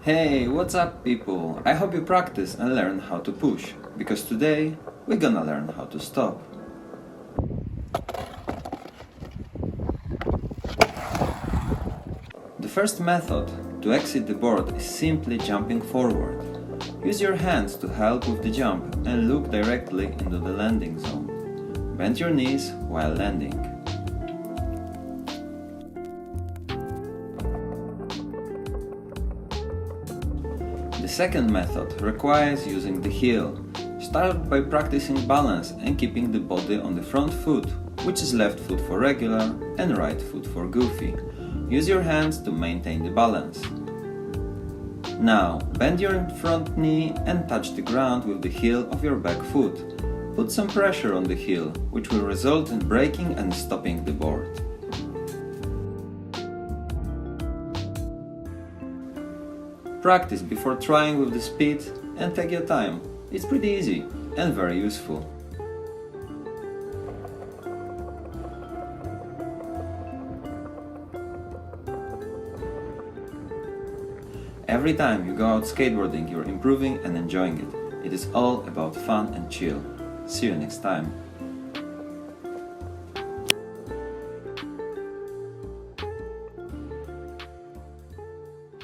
Hey, what's up people? I hope you practice and learn how to push, because today we're gonna learn how to stop. The first method to exit the board is simply jumping forward. Use your hands to help with the jump and look directly into the landing zone. Bend your knees while landing. The second method requires using the heel. Start by practicing balance and keeping the body on the front foot, which is left foot for regular and right foot for goofy. Use your hands to maintain the balance. Now, bend your front knee and touch the ground with the heel of your back foot. Put some pressure on the heel, which will result in braking and stopping the board. Practice before trying with the speed and take your time. It's pretty easy and very useful. Every time you go out skateboarding, you're improving and enjoying it. It is all about fun and chill. See you next time.